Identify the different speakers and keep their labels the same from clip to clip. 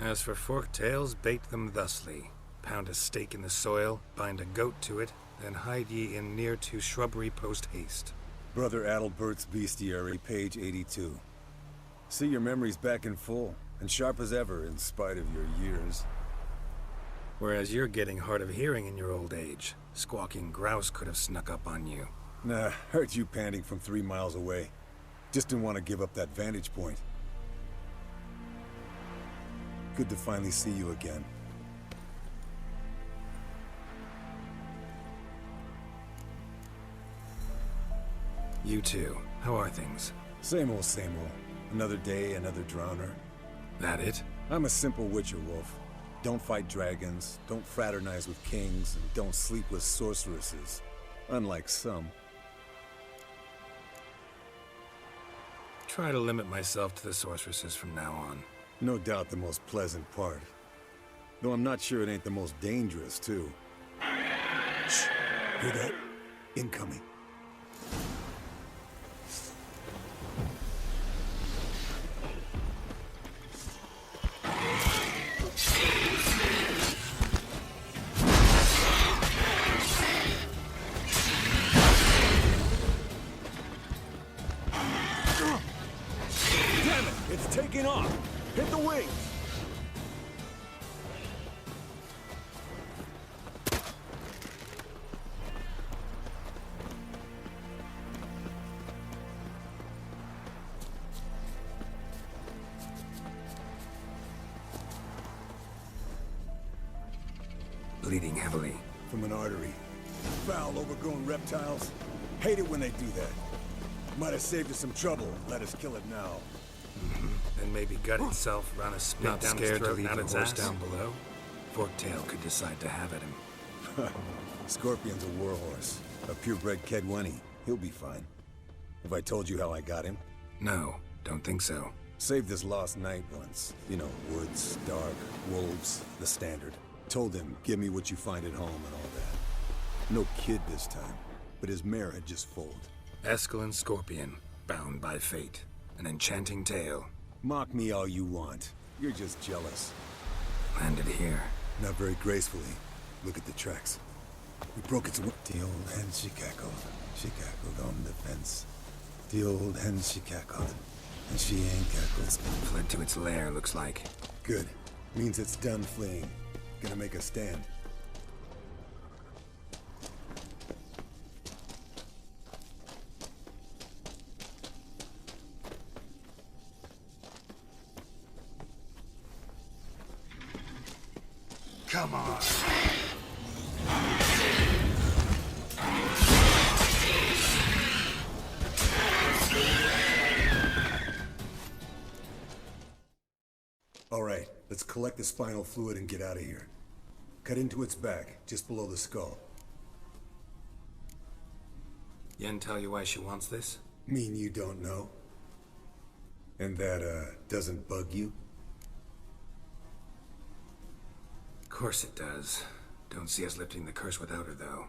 Speaker 1: As for forked tails, bait them thusly. Pound a stake in the soil, bind a goat to it, then hide ye in near to shrubbery post haste.
Speaker 2: Brother Adalbert's Bestiary, page 82. See, your memory's back in full, and sharp as ever in spite of your years.
Speaker 1: Whereas you're getting hard of hearing in your old age. Squawking grouse could have snuck up on you.
Speaker 2: Nah, heard you panting from 3 miles away. Just didn't want to give up that vantage point. Good to finally see you again.
Speaker 1: You too. How are things?
Speaker 2: Same old, same old. Another day, another drowner.
Speaker 1: That it?
Speaker 2: I'm a simple witcher wolf. Don't fight dragons, don't fraternize with kings, and don't sleep with sorceresses. Unlike some.
Speaker 1: Try to limit myself to the sorceresses from now on.
Speaker 2: No doubt the most pleasant part. Though I'm not sure it ain't the most dangerous, too. Shh! Hear that? Incoming. Damn it! It's taking off! Hit the wings!
Speaker 1: Bleeding heavily.
Speaker 2: From an artery. Foul, overgrown reptiles. Hate it when they do that. Might have saved us some trouble. Let us kill it now.
Speaker 1: Then maybe gut itself, run a spit
Speaker 3: Not
Speaker 1: down
Speaker 2: scared
Speaker 1: its
Speaker 2: to
Speaker 1: throat
Speaker 2: leave
Speaker 1: and
Speaker 2: the
Speaker 1: its
Speaker 2: horse
Speaker 1: ass
Speaker 2: down
Speaker 1: below. Forktail could decide to have at him.
Speaker 2: Scorpion's a warhorse. A purebred Kedwenny. He'll be fine. Have I told you how I got him?
Speaker 1: No, don't think so.
Speaker 2: Saved this lost knight once. You know, woods, dark, wolves, the standard. Told him, give me what you find at home and all that. No kid this time, but his mare had just foaled.
Speaker 1: Escalin Scorpion, bound by fate. An enchanting tale.
Speaker 2: Mock me all you want. You're just jealous.
Speaker 1: Landed here.
Speaker 2: Not very gracefully. Look at the tracks. We broke its... The old hen she cackled. She cackled on the fence. The old hen she cackled. And she ain't cackled.
Speaker 1: Fled to its lair, looks like.
Speaker 2: Good. Means it's done fleeing. Gonna make a stand.
Speaker 1: Come on.
Speaker 2: All right, let's collect the spinal fluid and get out of here. Cut into its back, just below the skull.
Speaker 1: Yen tell you why she wants this?
Speaker 2: Mean you don't know? And that, doesn't bug you?
Speaker 1: Of course it does. Don't see us lifting the curse without her, though.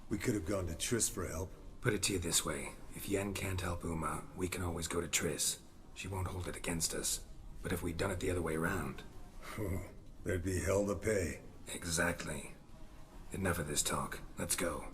Speaker 2: We could have gone to Triss for help.
Speaker 1: Put it to you this way. If Yen can't help Uma, we can always go to Triss. She won't hold it against us. But if we'd done it the other way around...
Speaker 2: There'd be hell to pay.
Speaker 1: Exactly. Enough of this talk. Let's go.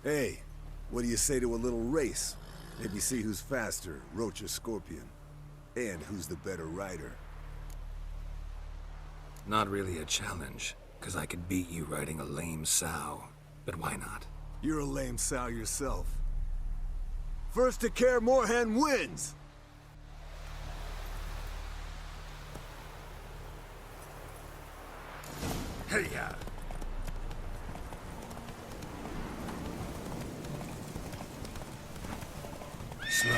Speaker 2: Hey, what do you say to a little race? Maybe see who's faster, Roach or Scorpion. And who's the better rider.
Speaker 1: Not really a challenge, because I could beat you riding a lame sow. But why not?
Speaker 2: You're a lame sow yourself. First to Care Moorhen wins!
Speaker 1: Hey-ya! Slower.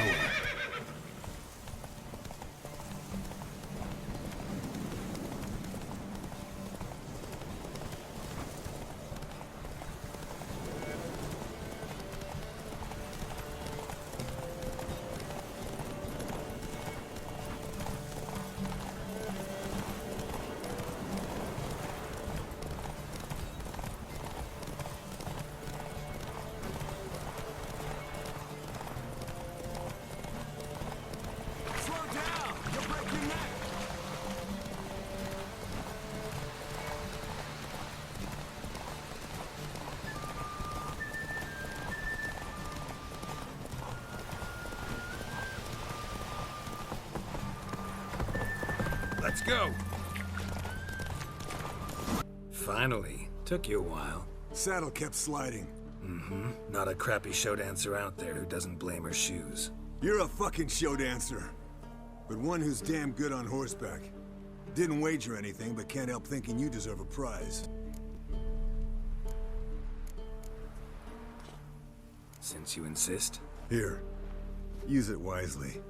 Speaker 1: Let's go! Finally. Took you a while.
Speaker 2: Saddle kept sliding.
Speaker 1: Mm-hmm. Not a crappy show dancer out there who doesn't blame her shoes.
Speaker 2: You're a fucking show dancer. But one who's damn good on horseback. Didn't wager anything, but can't help thinking you deserve a prize.
Speaker 1: Since you insist.
Speaker 2: Here. Use it wisely.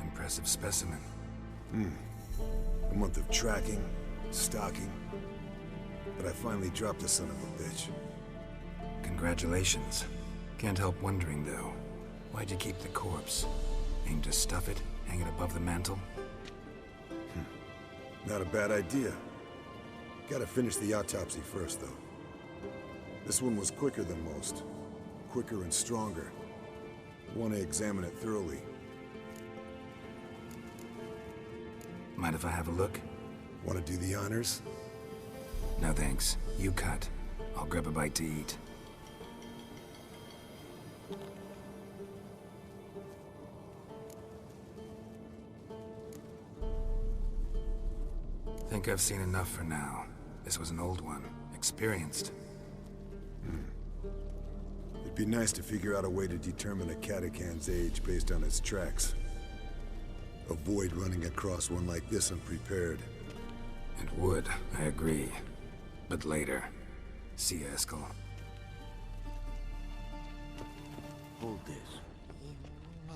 Speaker 1: Impressive specimen.
Speaker 2: A month of tracking, stalking. But I finally dropped the son of a bitch.
Speaker 1: Congratulations. Can't help wondering, though. Why'd you keep the corpse? Aim to stuff it, hang it above the mantel?
Speaker 2: Not a bad idea. Gotta finish the autopsy first, though. This one was quicker than most. Quicker and stronger. Want to examine it thoroughly.
Speaker 1: Mind if I have a look?
Speaker 2: Want to do the honors?
Speaker 1: No thanks. You cut. I'll grab a bite to eat. Think I've seen enough for now. This was an old one. Experienced.
Speaker 2: It'd be nice to figure out a way to determine a catacan's age based on its tracks. Avoid running across one like this unprepared.
Speaker 1: It would, I agree. But later. See you, Eskel.
Speaker 4: Hold this. No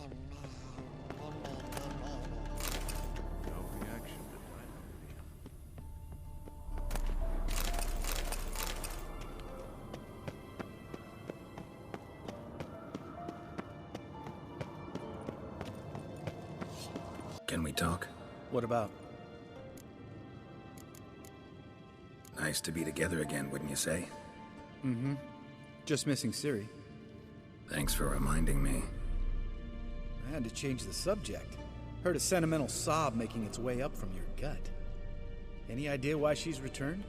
Speaker 4: reaction to
Speaker 1: Can we talk?
Speaker 5: What about?
Speaker 1: Nice to be together again, wouldn't you say?
Speaker 5: Mm-hmm. Just missing Siri.
Speaker 1: Thanks for reminding me.
Speaker 5: I had to change the subject. Heard a sentimental sob making its way up from your gut. Any idea why she's returned?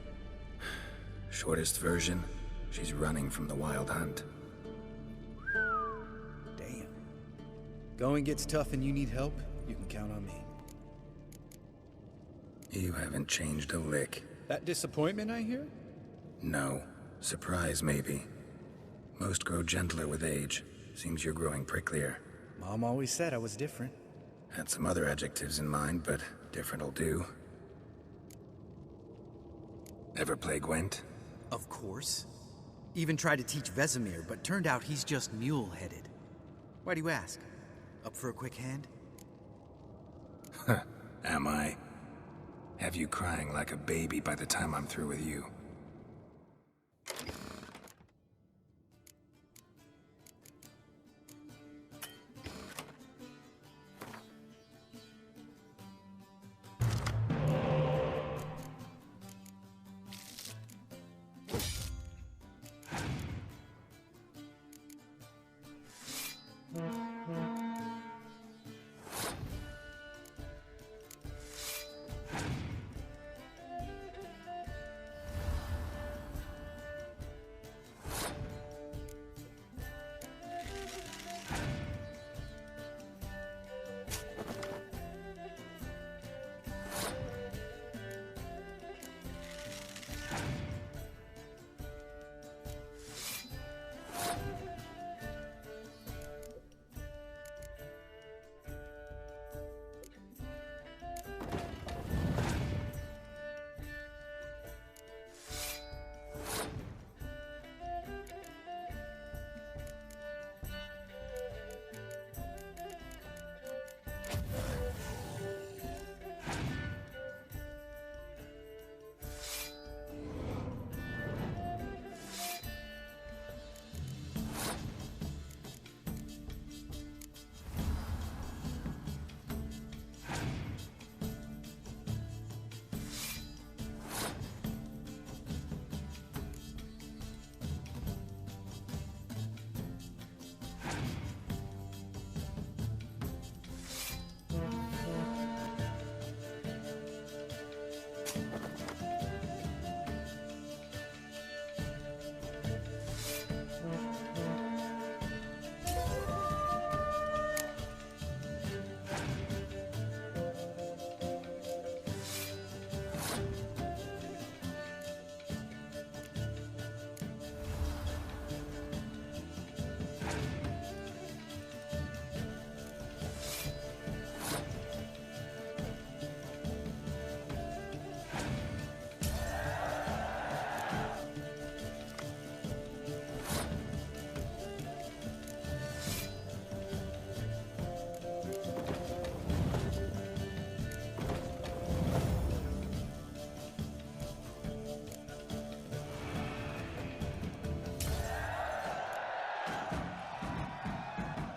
Speaker 1: Shortest version, she's running from the wild hunt.
Speaker 5: Damn. Going gets tough and you need help, you can count on me.
Speaker 1: You haven't changed a lick.
Speaker 5: That disappointment I hear?
Speaker 1: No. Surprise, maybe. Most grow gentler with age. Seems you're growing pricklier.
Speaker 5: Mom always said I was different.
Speaker 1: Had some other adjectives in mind, but different'll do. Ever play Gwent?
Speaker 6: Of course. Even tried to teach Vesemir, but turned out he's just mule-headed. Why do you ask? Up for a quick hand?
Speaker 1: Am I? Have you crying like a baby by the time I'm through with you?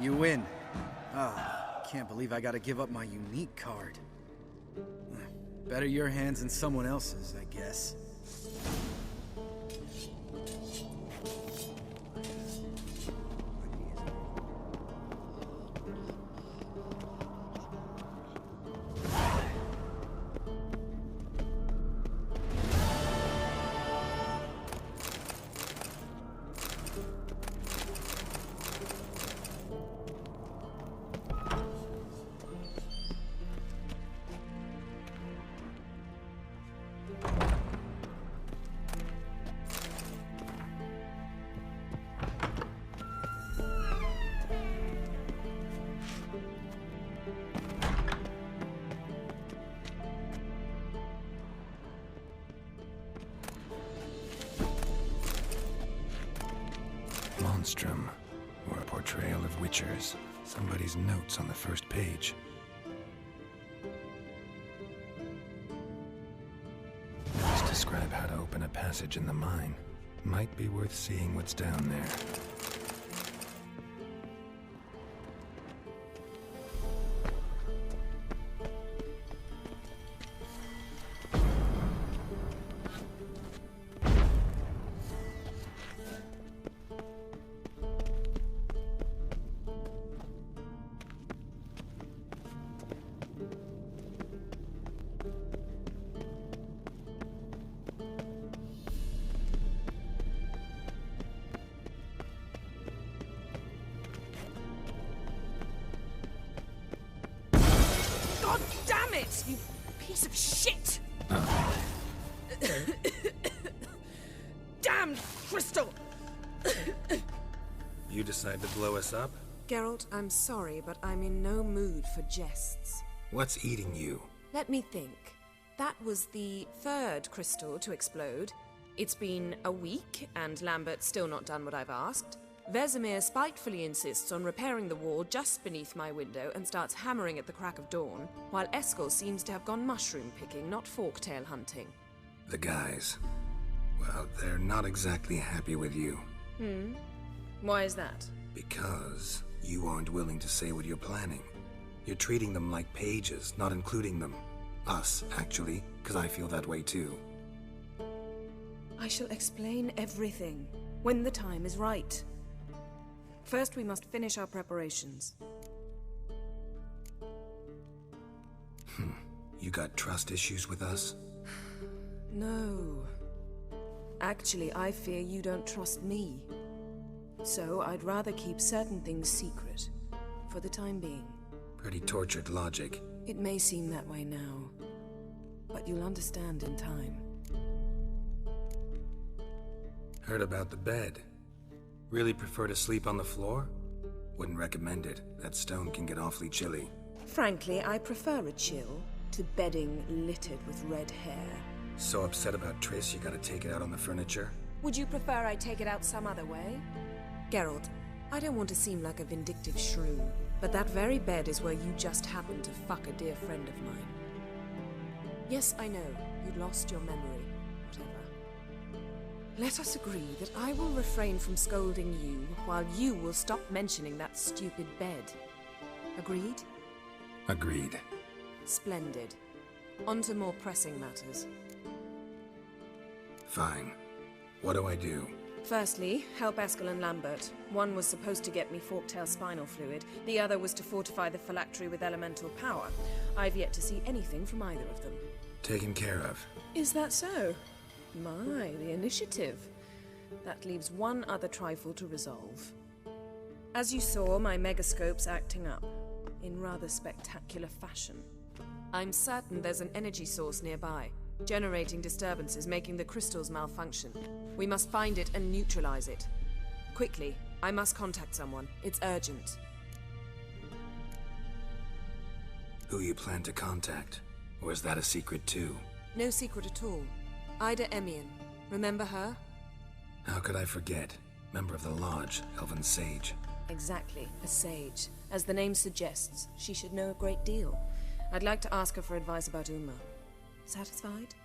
Speaker 6: You win. Ah, can't believe I gotta give up my unique card. Better your hands than someone else's, I guess.
Speaker 1: Monstrum, or a portrayal of witchers. Somebody's notes on the first page. Notes describe how to open a passage in the mine. Might be worth seeing what's down there.
Speaker 7: God damn it, you piece of shit! Damned crystal!
Speaker 1: You decide to blow us up?
Speaker 7: Geralt, I'm sorry, but I'm in no mood for jests.
Speaker 1: What's eating you?
Speaker 7: Let me think. That was the third crystal to explode. It's been a week, and Lambert's still not done what I've asked. Vesemir spitefully insists on repairing the wall just beneath my window and starts hammering at the crack of dawn, while Eskel seems to have gone mushroom picking, not forktail hunting.
Speaker 1: The guys. Well, they're not exactly happy with you.
Speaker 7: Why is that?
Speaker 1: Because you aren't willing to say what you're planning. You're treating them like pages, not including them. Us, actually, because I feel that way too.
Speaker 7: I shall explain everything when the time is right. First, we must finish our preparations.
Speaker 1: You got trust issues with us?
Speaker 7: No. Actually, I fear you don't trust me. So I'd rather keep certain things secret, for the time being.
Speaker 1: Pretty tortured logic.
Speaker 7: It may seem that way now, but you'll understand in time.
Speaker 1: Heard about the bed. Really prefer to sleep on the floor? Wouldn't recommend it. That stone can get awfully chilly.
Speaker 7: Frankly, I prefer a chill to bedding littered with red hair.
Speaker 1: So upset about Triss you gotta take it out on the furniture?
Speaker 7: Would you prefer I take it out some other way? Geralt, I don't want to seem like a vindictive shrew, but that very bed is where you just happened to fuck a dear friend of mine. Yes, I know, you'd lost your memory. Whatever. Let us agree that I will refrain from scolding you, while you will stop mentioning that stupid bed. Agreed?
Speaker 1: Agreed.
Speaker 7: Splendid. On to more pressing matters.
Speaker 1: Fine. What do I do?
Speaker 7: Firstly, help Eskel and Lambert. One was supposed to get me forktail spinal fluid, the other was to fortify the phylactery with elemental power. I've yet to see anything from either of them.
Speaker 1: Taken care of.
Speaker 7: Is that so? My, the initiative. That leaves one other trifle to resolve. As you saw, my megascope's acting up, in rather spectacular fashion. I'm certain there's an energy source nearby, generating disturbances, making the crystals malfunction. We must find it and neutralize it. Quickly, I must contact someone. It's urgent.
Speaker 1: Who you plan to contact? Or is that a secret too?
Speaker 7: No secret at all. Ida Emian. Remember her?
Speaker 1: How could I forget? Member of the Lodge, Elven Sage.
Speaker 7: Exactly, a sage. As the name suggests, she should know a great deal. I'd like to ask her for advice about Uma. Satisfied?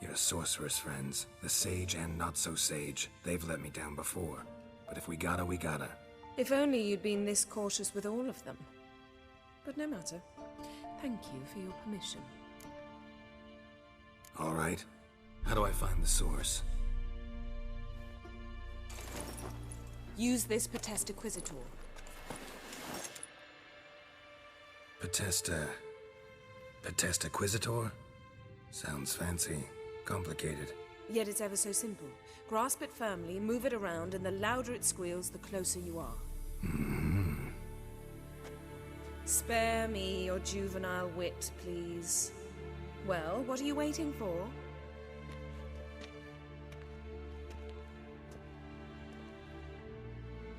Speaker 1: Your sorceress friends, the sage and not so sage, they've let me down before. But if we gotta, we gotta.
Speaker 7: If only you'd been this cautious with all of them. But no matter. Thank you for your permission.
Speaker 1: All right. How do I find the source?
Speaker 7: Use this Potest Acquisitor.
Speaker 1: Potest Acquisitor? Sounds fancy. Complicated.
Speaker 7: Yet it's ever so simple. Grasp it firmly, move it around, and the louder it squeals, the closer you are. Spare me your juvenile wit, please. Well, what are you waiting for?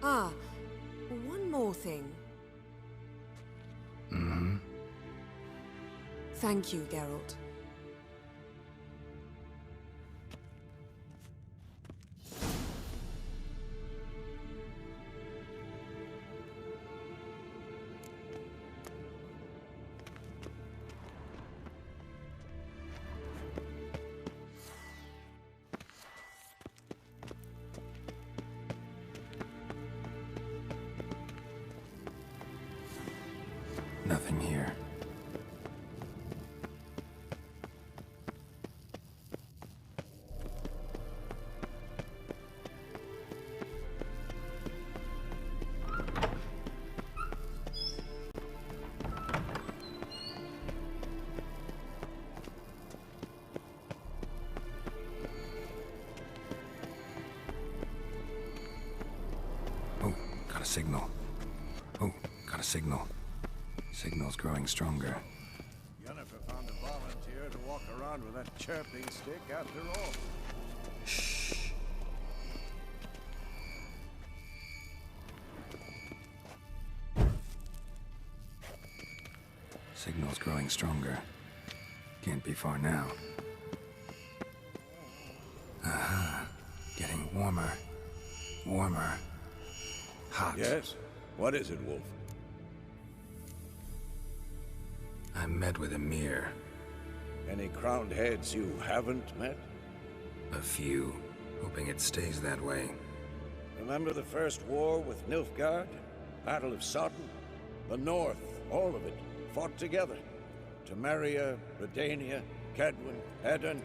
Speaker 7: Ah, one more thing. Thank you, Geralt.
Speaker 1: Nothing here. Oh, got a signal. Oh, got a signal. Signal's growing stronger.
Speaker 4: Yennefer found a volunteer to walk around with that chirping stick after all.
Speaker 1: Shh. Signal's growing stronger. Can't be far now. Aha. Getting warmer. Warmer. Hot.
Speaker 4: Yes? What is it, Wolf?
Speaker 1: I met with Emir.
Speaker 4: Any crowned heads you haven't met?
Speaker 1: A few. Hoping it stays that way.
Speaker 4: Remember the first war with Nilfgaard? Battle of Sodden? The North, all of it, fought together. Temeria, Redania, Kedwin, Edirn,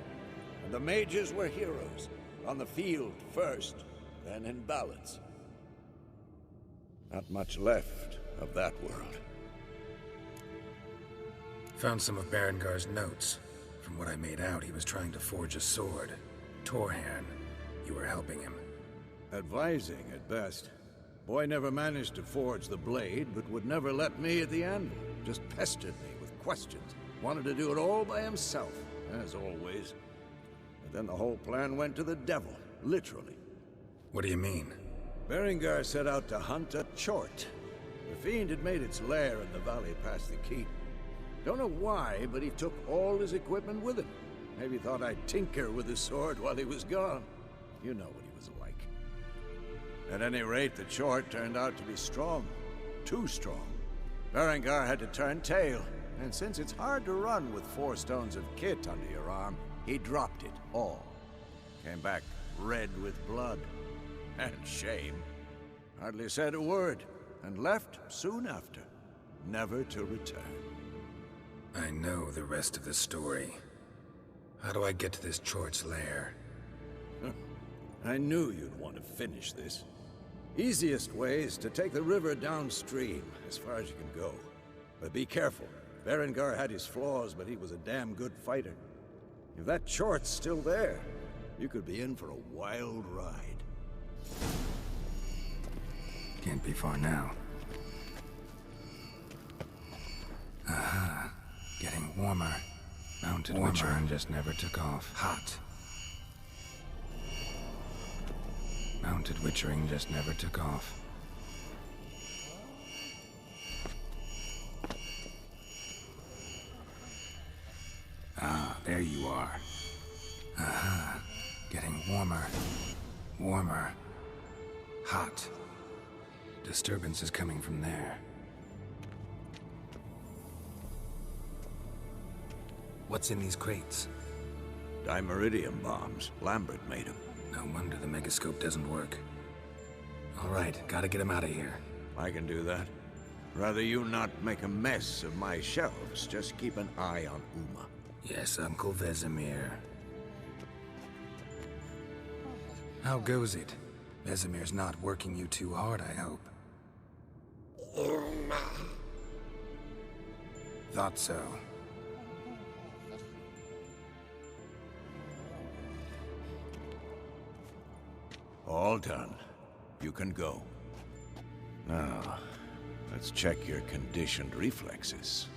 Speaker 4: and the mages were heroes. On the field first, then in ballads. Not much left of that world.
Speaker 1: Found some of Berengar's notes. From what I made out, he was trying to forge a sword. Torhan, you were helping him.
Speaker 4: Advising at best. Boy never managed to forge the blade, but would never let me at the anvil. Just pestered me with questions. Wanted to do it all by himself, as always. But then the whole plan went to the devil, literally.
Speaker 1: What do you mean?
Speaker 4: Berengar set out to hunt a chort. The fiend had made its lair in the valley past the keep. Don't know why, but he took all his equipment with him. Maybe thought I'd tinker with his sword while he was gone. You know what he was like. At any rate, the chort turned out to be strong. Too strong. Berengar had to turn tail, and since it's hard to run with 4 stones of kit under your arm, he dropped it all. Came back red with blood. And shame. Hardly said a word, and left soon after, never to return.
Speaker 1: I know the rest of the story. How do I get to this Chort's lair?
Speaker 4: I knew you'd want to finish this. Easiest way is to take the river downstream, as far as you can go. But be careful. Berengar had his flaws, but he was a damn good fighter. If that Chort's still there, you could be in for a wild ride.
Speaker 1: Can't be far now. Aha. Getting warmer. Mounted Witchering just never took off. Hot. Mounted Witchering just never took off. Ah, there you are. Aha. Getting warmer. Warmer. Hot. Disturbance is coming from there. What's in these crates?
Speaker 4: Dimeridium bombs. Lambert made them.
Speaker 1: No wonder the megascope doesn't work. All right, gotta get him out of here.
Speaker 4: I can do that. Rather you not make a mess of my shelves, just keep an eye on Uma.
Speaker 1: Yes, Uncle Vesemir. How goes it? Vesemir's not working you too hard, I hope. Thought so.
Speaker 4: All done. You can go. Now, let's check your conditioned reflexes.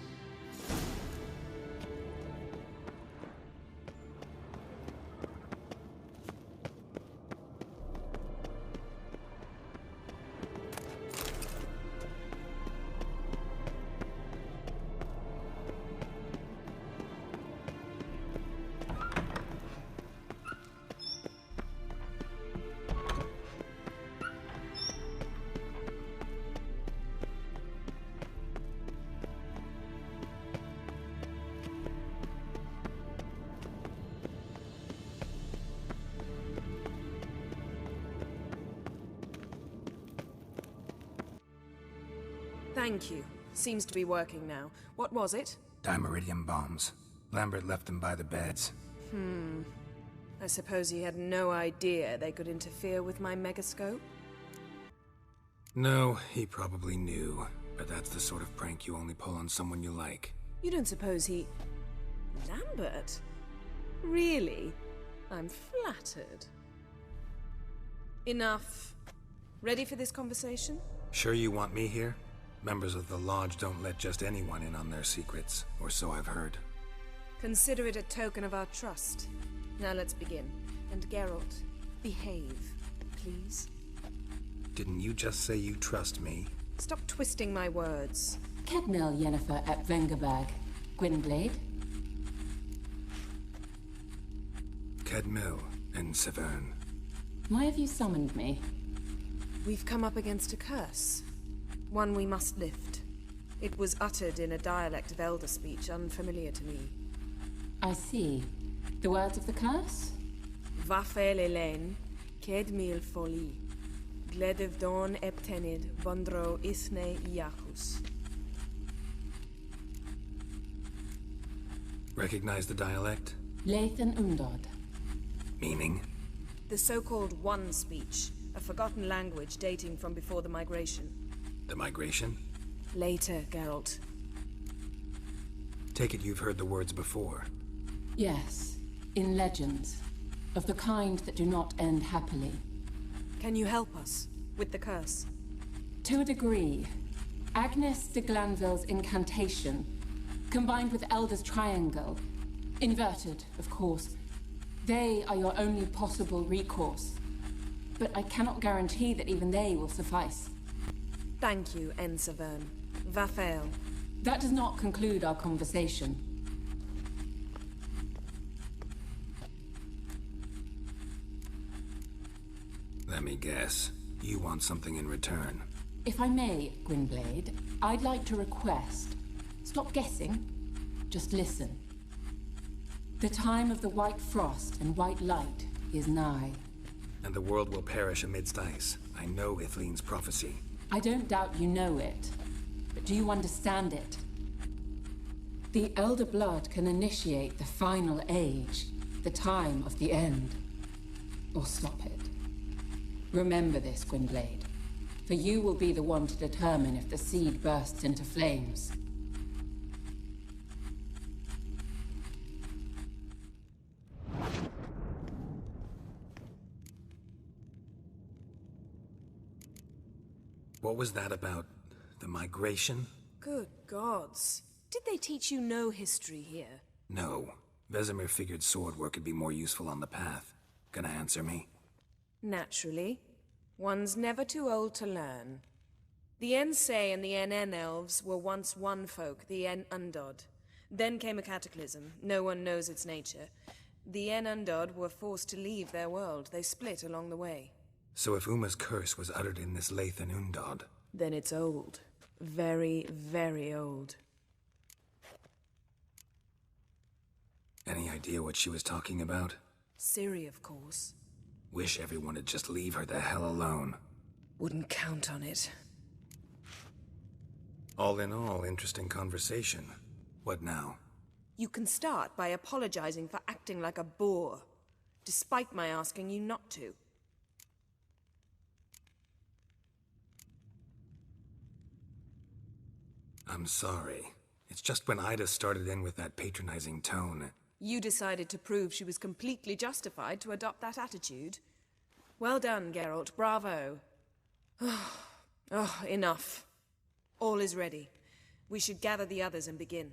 Speaker 7: Thank you. Seems to be working now. What was it?
Speaker 1: Dimeridium bombs. Lambert left them by the beds.
Speaker 7: I suppose he had no idea they could interfere with my megascope?
Speaker 1: No, he probably knew. But that's the sort of prank you only pull on someone you like.
Speaker 7: You don't suppose he... Lambert? Really? I'm flattered. Enough. Ready for this conversation?
Speaker 1: Sure you want me here? Members of the Lodge don't let just anyone in on their secrets, or so I've heard.
Speaker 7: Consider it a token of our trust. Now let's begin. And Geralt, behave, please.
Speaker 1: Didn't you just say you trust me?
Speaker 7: Stop twisting my words.
Speaker 8: Kedmil Yennefer at Vengerberg. Gwynblade?
Speaker 1: Kedmil and Severn.
Speaker 8: Why have you summoned me?
Speaker 7: We've come up against a curse. One we must lift. It was uttered in a dialect of Elder speech unfamiliar to me.
Speaker 8: I see. The words of the curse?
Speaker 7: Vafel Elaine, Kedmil Foli, Gledev Don Eptenid, Bondro Isne Iachus.
Speaker 1: Recognize the dialect?
Speaker 8: Lathan Undod.
Speaker 1: Meaning?
Speaker 7: The so-called One speech, a forgotten language dating from before the migration.
Speaker 1: The migration?
Speaker 7: Later, Geralt.
Speaker 1: Take it you've heard the words before.
Speaker 8: Yes, in legends. Of the kind that do not end happily.
Speaker 7: Can you help us with the curse?
Speaker 8: To a degree. Agnes de Glanville's incantation, combined with Elder's triangle, inverted, of course. They are your only possible recourse. But I cannot guarantee that even they will suffice.
Speaker 7: Thank you, Severn. Vafel.
Speaker 8: That does not conclude our conversation.
Speaker 1: Let me guess. You want something in return.
Speaker 8: If I may, Gwynblade, I'd like to request. Stop guessing. Just listen. The time of the white frost and white light is nigh.
Speaker 1: And the world will perish amidst ice. I know Ithleen's prophecy.
Speaker 8: I don't doubt you know it, but do you understand it? The Elder Blood can initiate the final age, the time of the end, or stop it. Remember this, Gwynblade, for you will be the one to determine if the seed bursts into flames.
Speaker 1: What was that about? The migration?
Speaker 7: Good gods. Did they teach you no history here?
Speaker 1: No. Vesemir figured sword work would be more useful on the path. Gonna answer me?
Speaker 7: Naturally. One's never too old to learn. The Ensei and the NN elves were once one folk, the En Undod. Then came a cataclysm. No one knows its nature. The En Undod were forced to leave their world. They split along the way.
Speaker 1: So if Uma's curse was uttered in this Lathan Undod...
Speaker 7: Then it's old. Very, very old.
Speaker 1: Any idea what she was talking about?
Speaker 7: Ciri, of course.
Speaker 1: Wish everyone would just leave her the hell alone.
Speaker 7: Wouldn't count on it.
Speaker 1: All in all, interesting conversation. What now?
Speaker 7: You can start by apologizing for acting like a bore, despite my asking you not to.
Speaker 1: I'm sorry. It's just when Ida started in with that patronizing tone.
Speaker 7: You decided to prove she was completely justified to adopt that attitude. Well done, Geralt. Bravo. Oh, enough. All is ready. We should gather the others and begin.